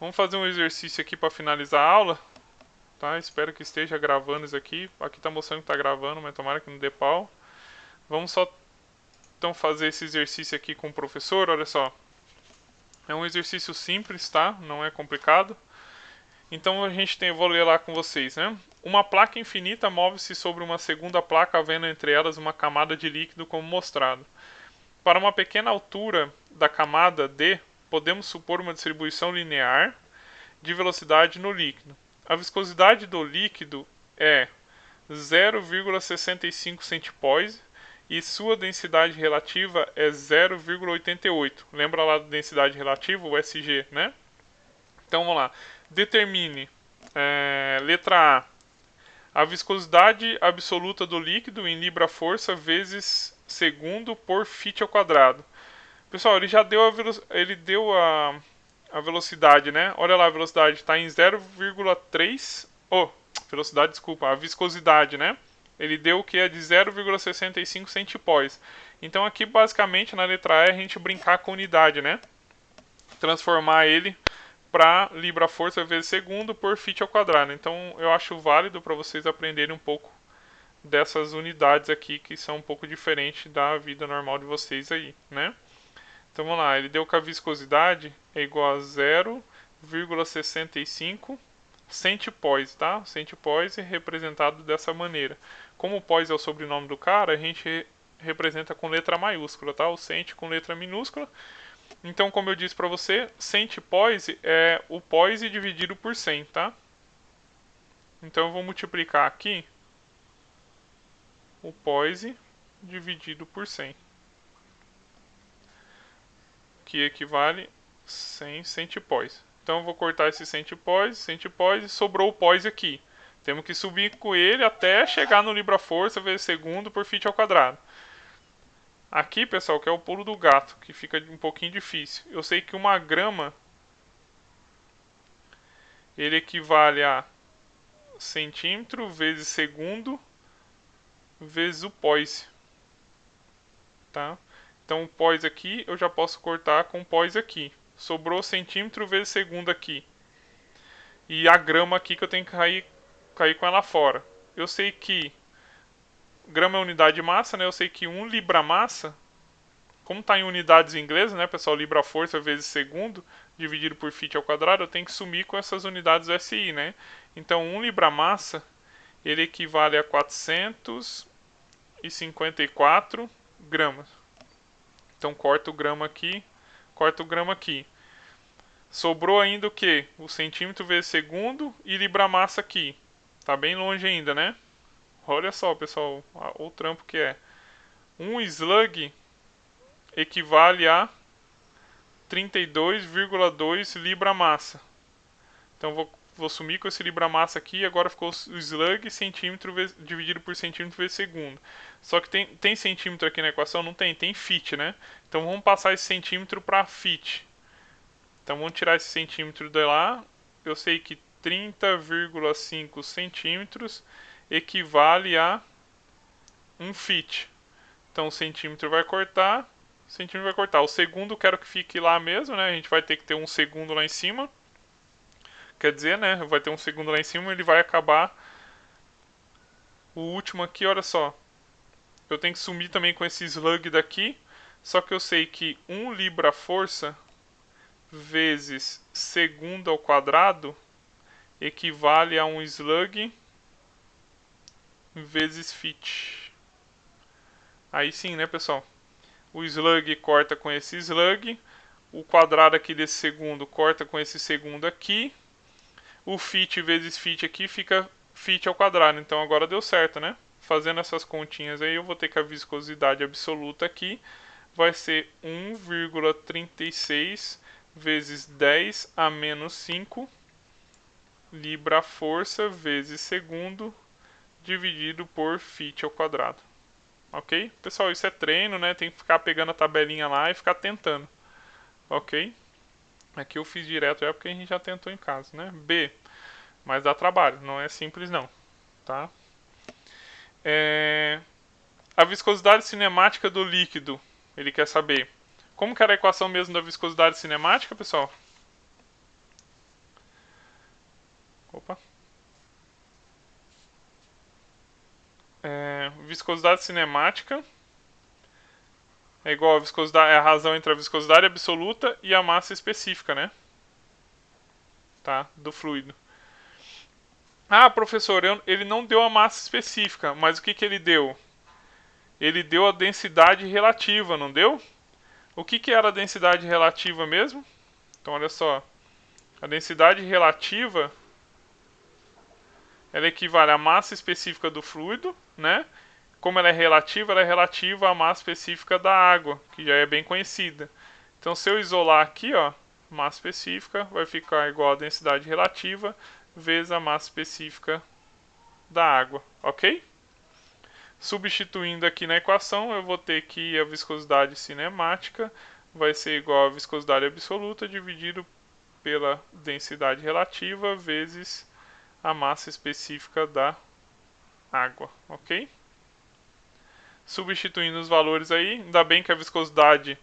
Vamos fazer um exercício aqui para finalizar a aula. Tá? Espero que esteja gravando isso aqui. Aqui está mostrando que está gravando, mas tomara que não dê pau. Vamos só então fazer esse exercício aqui com o professor. Olha só. É um exercício simples, tá? Não é complicado. Então a gente tem, vou ler lá com vocês, né? Uma placa infinita move-se sobre uma segunda placa, havendo entre elas uma camada de líquido como mostrado. Para uma pequena altura da camada D, podemos supor uma distribuição linear de velocidade no líquido. A viscosidade do líquido é 0,65 centipoise e sua densidade relativa é 0,88. Lembra lá da densidade relativa, o SG, né? Então vamos lá. Determine, letra A viscosidade absoluta do líquido em libra-força vezes segundo por fit ao quadrado. Pessoal, ele já deu a velocidade, né? Olha lá, a velocidade está em 0,3. Velocidade, desculpa, a viscosidade, né? Ele deu o que é de 0,65 centipós. Então aqui basicamente na letra E a gente brincar com unidade, né? Transformar ele para libra-força vezes segundo por fit ao quadrado. Então eu acho válido para vocês aprenderem um pouco dessas unidades aqui que são um pouco diferentes da vida normal de vocês aí, né? Então vamos lá, ele deu que a viscosidade é igual a 0,65 centipós, tá? Centipós é representado dessa maneira. Como o pós é o sobrenome do cara, a gente representa com letra maiúscula, tá? O cent com letra minúscula. Então, como eu disse para você, centipós é o pós dividido por 100, tá? Então eu vou multiplicar aqui o pós dividido por 100, que equivale a 100 centipós. Então eu vou cortar esse centipós e sobrou o pós aqui. Temos que subir com ele até chegar no libra-força vezes segundo por fit ao quadrado. Aqui, pessoal, que é o pulo do gato, que fica um pouquinho difícil. Eu sei que 1 grama ele equivale a centímetro vezes segundo vezes o pós, tá? Então o pós aqui eu já posso cortar com o pós aqui. Sobrou centímetro vezes segundo aqui. E a grama aqui que eu tenho que cair com ela fora. Eu sei que grama é unidade de massa, né? Eu sei que 1 libra massa, como está em unidades em inglês, né, pessoal? Libra força vezes segundo, dividido por feet ao quadrado, eu tenho que sumir com essas unidades SI, né? Então 1 libra massa, ele equivale a 454 gramas. Então corta o grama aqui, corta o grama aqui. Sobrou ainda o que? O centímetro vezes segundo e libra massa aqui. Tá bem longe ainda, né? Olha só, pessoal, o trampo que é. Um slug equivale a 32,2 libra-massa. Então vou sumir com esse libra-massa aqui, agora ficou o slug centímetro dividido por centímetro vezes segundo. Só que tem centímetro aqui na equação? Não tem, tem feet, né? Então vamos passar esse centímetro para feet. Então vamos tirar esse centímetro de lá. Eu sei que 30,5 centímetros equivale a 1 feet. Então o centímetro vai cortar, o centímetro vai cortar. O segundo eu quero que fique lá mesmo, né? A gente vai ter que ter um segundo lá em cima. Quer dizer, né? Vai ter um segundo lá em cima, ele vai acabar. O último aqui, olha só. Eu tenho que sumir também com esse slug daqui. Só que eu sei que 1 libra força vezes segundo ao quadrado equivale a um slug vezes feet. Aí sim, né, pessoal? O slug corta com esse slug. O quadrado aqui desse segundo corta com esse segundo aqui. O feet vezes feet aqui fica feet ao quadrado. Então agora deu certo, né? Fazendo essas continhas aí, eu vou ter que a viscosidade absoluta aqui vai ser 1,36 vezes 10 a menos 5 libra força vezes segundo dividido por feet ao quadrado. Ok? Pessoal, isso é treino, né? Tem que ficar pegando a tabelinha lá e ficar tentando. Ok? Aqui eu fiz direto é porque a gente já tentou em casa, né? B. Mas dá trabalho, não é simples não. Tá? A viscosidade cinemática do líquido. Ele quer saber. Como que era a equação mesmo da viscosidade cinemática, pessoal? Opa. Viscosidade cinemática é igual a viscosidade, é a razão entre a viscosidade absoluta e a massa específica, né? Tá? Do fluido. Ah, professor, ele não deu a massa específica, mas o que, que ele deu? Ele deu a densidade relativa, não deu? O que, que era a densidade relativa mesmo? Então, olha só. A densidade relativa ela equivale à massa específica do fluido, né? Como ela é relativa à massa específica da água, que já é bem conhecida. Então, se eu isolar aqui, ó, massa específica vai ficar igual a densidade relativa vezes a massa específica da água, ok? Substituindo aqui na equação, eu vou ter que a viscosidade cinemática vai ser igual a viscosidade absoluta dividido pela densidade relativa vezes a massa específica da água, ok? Substituindo os valores aí, ainda bem que a viscosidade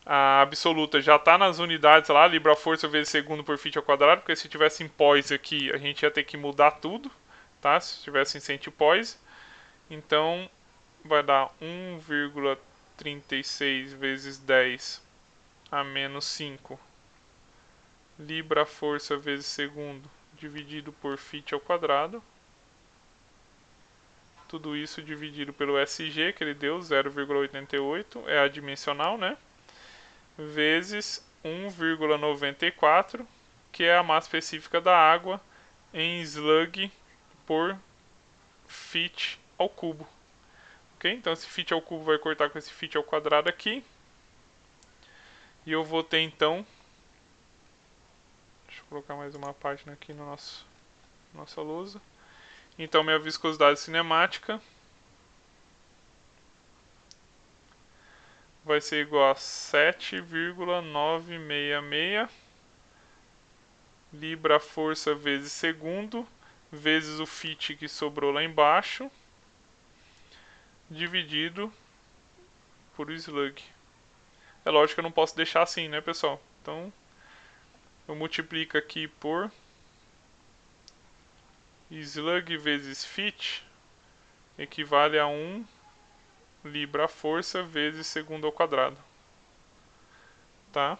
absoluta já está nas unidades lá, libra força vezes segundo por feet ao quadrado, porque se tivesse em pós aqui, a gente ia ter que mudar tudo, tá? Se tivesse em centipós. Então, vai dar 1,36 vezes 10 a menos 5 libra força vezes segundo dividido por feet ao quadrado. Tudo isso dividido pelo SG, que ele deu, 0,88, é adimensional, né? Vezes 1,94, que é a massa específica da água em slug por feet ao cubo. Ok? Então esse feet ao cubo vai cortar com esse feet ao quadrado aqui. E eu vou ter então... Deixa eu colocar mais uma página aqui no nossa lousa. Então minha viscosidade cinemática vai ser igual a 7,966 libra força vezes segundo, vezes o fit que sobrou lá embaixo, dividido por slug. É lógico que eu não posso deixar assim, né, pessoal? Então, eu multiplico aqui por slug vezes fit, equivale a 1 libra força vezes segundo ao quadrado. Tá?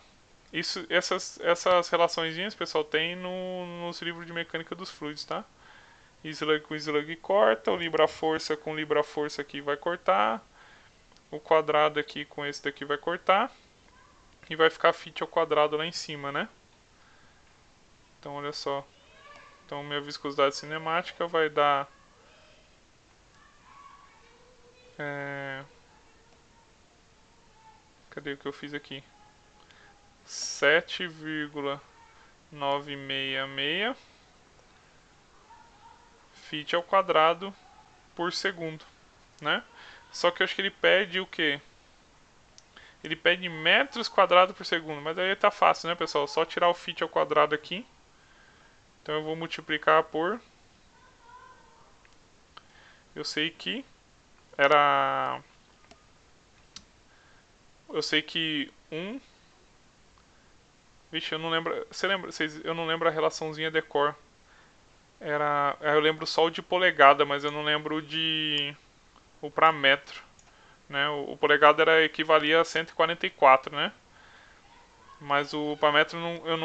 Essas relaçõezinhas, pessoal, tem nos livros de mecânica dos fluidos, tá? Slug com slug corta, o libra força com libra força aqui vai cortar, o quadrado aqui com esse daqui vai cortar, e vai ficar fit ao quadrado lá em cima, né? Então, olha só. Então, minha viscosidade cinemática vai dar... cadê o que eu fiz aqui? 7,966 fit ao quadrado por segundo, né? Só que eu acho que ele pede o quê? Ele pede metros quadrados por segundo, mas aí tá fácil, né, pessoal? Só tirar o fit ao quadrado aqui. Então eu vou multiplicar por... eu sei que era... eu sei que 1... vixe, eu não lembro... você lembra? Eu não lembro a relaçãozinha decor. Era... eu lembro só o de polegada, mas eu não lembro o para metro, né? O polegada equivalia a 144, né? Mas o parâmetro eu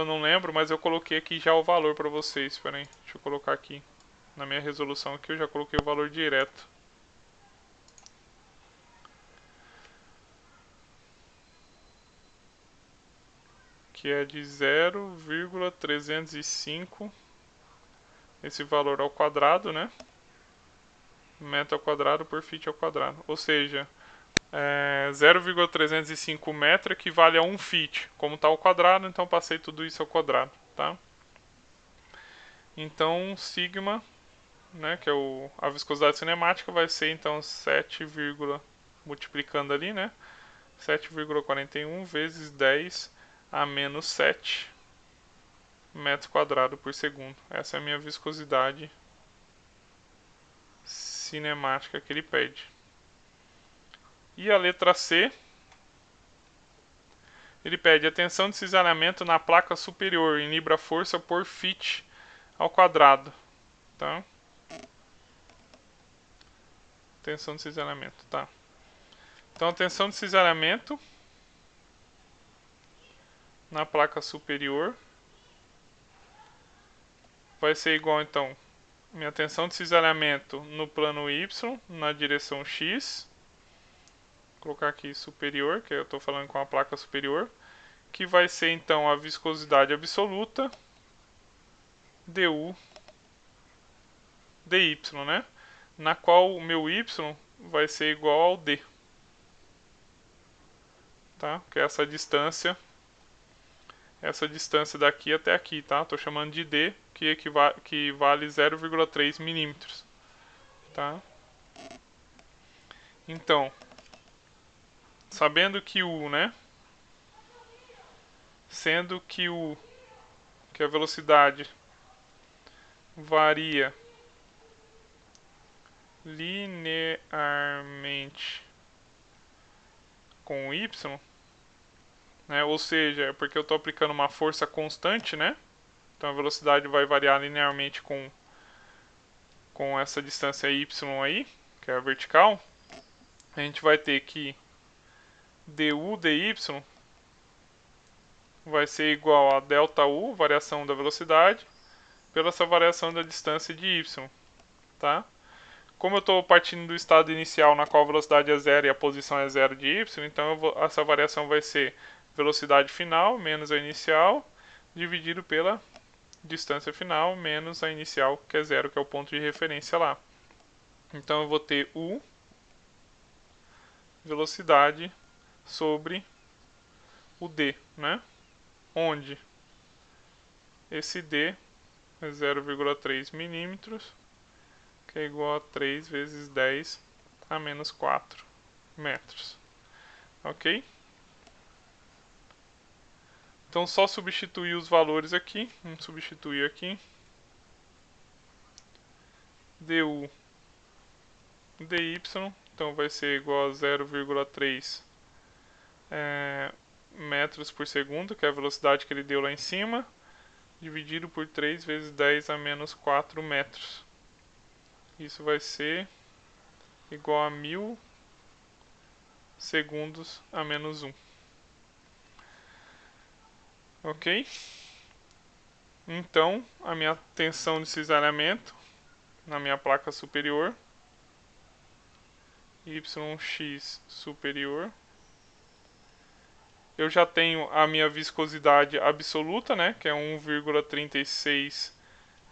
não lembro, mas eu coloquei aqui já o valor para vocês. Espera aí, deixa eu colocar aqui. Na minha resolução aqui eu já coloquei o valor direto. Que é de 0,305 esse valor ao quadrado, né? Metro ao quadrado por fit ao quadrado. Ou seja, 0,305 metro equivale a 1 fit. Como está ao quadrado, então passei tudo isso ao quadrado, tá? Então, sigma, né, que é a viscosidade cinemática, vai ser então 7, multiplicando ali, né? 7,41 vezes 10 a menos 7 metros quadrados por segundo. Essa é a minha viscosidade cinemática que ele pede. E a letra C, ele pede a tensão de cisalhamento na placa superior em libra-força por fit ao quadrado. Tá? Tensão de cisalhamento, tá? Então a tensão de cisalhamento na placa superior vai ser igual, então, minha tensão de cisalhamento no plano Y, na direção X. Vou colocar aqui superior, que eu estou falando com a placa superior. Que vai ser, então, a viscosidade absoluta du dy, né? Na qual o meu y vai ser igual ao d. Tá? Que é essa distância daqui até aqui, tá? Estou chamando de d, que vale 0,3 milímetros, tá? Então, sabendo que u, né? Sendo que a velocidade varia linearmente com o y, né? Ou seja, é porque eu estou aplicando uma força constante, né? Então a velocidade vai variar linearmente com essa distância y aí, que é a vertical. A gente vai ter que du dy vai ser igual a delta u, variação da velocidade, pela essa variação da distância de y, tá? Como eu estou partindo do estado inicial na qual a velocidade é zero e a posição é zero de y, então essa variação vai ser velocidade final menos a inicial, dividido pela distância final menos a inicial, que é zero, que é o ponto de referência lá. Então eu vou ter u, velocidade, sobre o d, né? Onde esse d é 0,3 milímetros, que é igual a 3 vezes 10 a menos 4 metros. Ok? Então só substituir os valores aqui. Vamos substituir aqui. du dy, então vai ser igual a 0,3 metros por segundo, que é a velocidade que ele deu lá em cima, dividido por 3 vezes 10 a menos 4 metros. Isso vai ser igual a 1000 segundos a menos 1. Ok? Então, a minha tensão de cisalhamento na minha placa superior, YX superior, eu já tenho a minha viscosidade absoluta, né, que é 1,36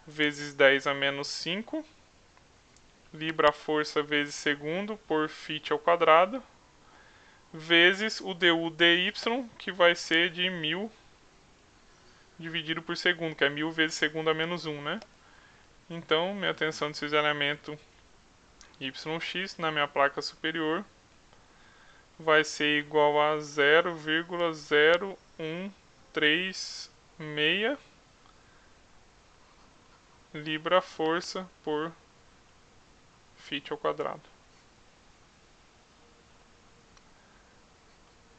vezes 10 a menos 5, libra força vezes segundo por fit ao quadrado, vezes o du dy, que vai ser de 1000 dividido por segundo, que é 1000 vezes segundo a menos 1, né? Então, minha tensão de cisalhamento YX na minha placa superior vai ser igual a 0,0136 libra força por fit ao quadrado.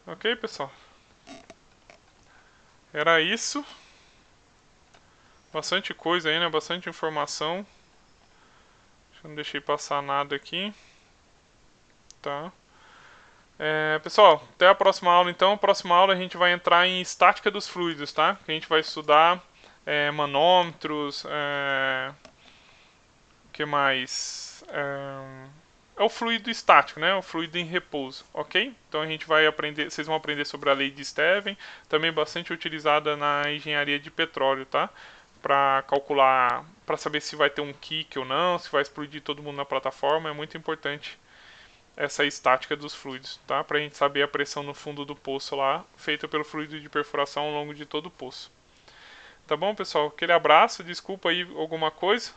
Ok, pessoal? Era isso. Bastante coisa aí, né? Bastante informação. Eu não deixei passar nada aqui. Tá. Pessoal, até a próxima aula então. A próxima aula a gente vai entrar em estática dos fluidos, tá? Que a gente vai estudar manômetros, que mais? É o fluido estático, né? O fluido em repouso, ok? Então a gente vai aprender, vocês vão aprender sobre a lei de Stevin, também bastante utilizada na engenharia de petróleo, tá? Para calcular, para saber se vai ter um kick ou não, se vai explodir todo mundo na plataforma, é muito importante essa estática dos fluidos, tá? Para a gente saber a pressão no fundo do poço lá, feita pelo fluido de perfuração ao longo de todo o poço. Tá bom, pessoal? Aquele abraço, desculpa aí alguma coisa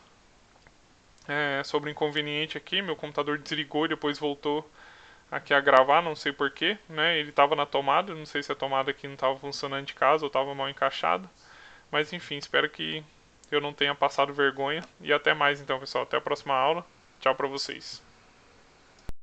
sobre inconveniente aqui, meu computador desligou e depois voltou aqui a gravar, não sei porquê, né? Ele estava na tomada, não sei se a tomada aqui não estava funcionando de casa ou estava mal encaixada, mas enfim, espero que eu não tenha passado vergonha e até mais então, pessoal, até a próxima aula, tchau pra vocês.